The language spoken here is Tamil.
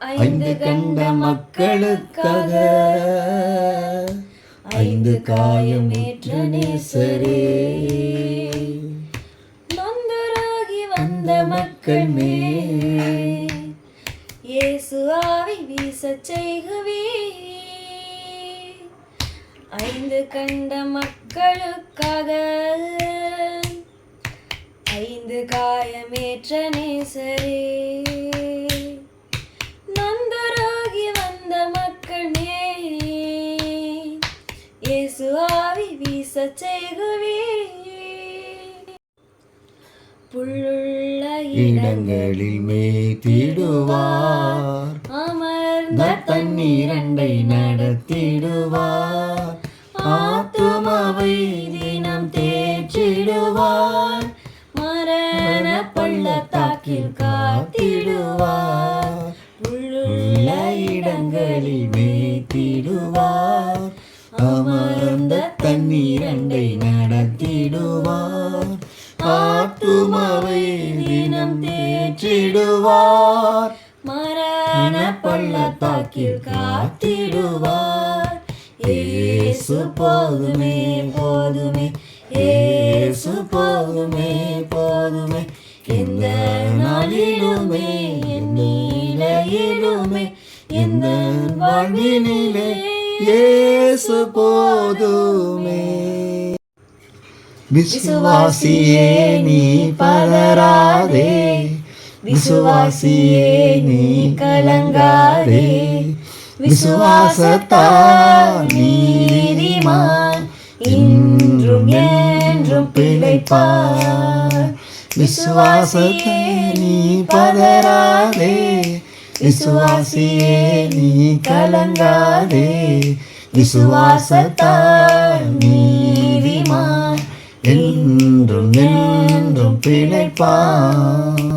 ஐந்து கண்ட மக்களுக்காக ஐந்து காயமேற்ற நேசரே, நொந்தராகி வந்த மக்கள் மேல் இயேசு ஆவி வீசச் செய்கவே. ஐந்து கண்ட மக்களுக்காக ஐந்து காயமேற்ற நேசரே, நொந்தராகி வந்த மக்கள் மேல் இயேசு ஆவி வீசச் செய்கவே. புல்லுள்ள இடங்களில் மேய்த்திடுவார், அமர்ந்த தண்ணீரண்டை நடத்திடுவார், ஆத்துமாவை தினம் தேற்றிடுவார், மரண பள்ளத்தாக்கில் காத்திடுவார். புல்லுள்ள இடங்களில் மேய்த்திடுவார், அமர்ந்த தண்ணீரண்டை நடத்திடுவார், ஆத்துமாவை தினம் தேற்றிடுவார், மரண பள்ளத்தாக்கில் காத்திடுவார். இயேசு போதுமே போதுமே, இயேசு போதுமே போதுமே, எந்த நாளிலுமே என் நிலையிலுமே எந்த வாழ்வினிலே இயேசு போதுமே. விசுவாசியே நீ பதறாதே, விசுவாசியே நீ கலங்காதே, விசுவாசத்தால் நீதிமான் இன்றும் என்றும் பிழைப்பார். விசுவாசத்தை நீ பதறாதே, விசுவாசியே நீ கலங்காதே, விசுவாசத்தால் நீதிமான் என்றும் என்றும் பிழைப்பான்.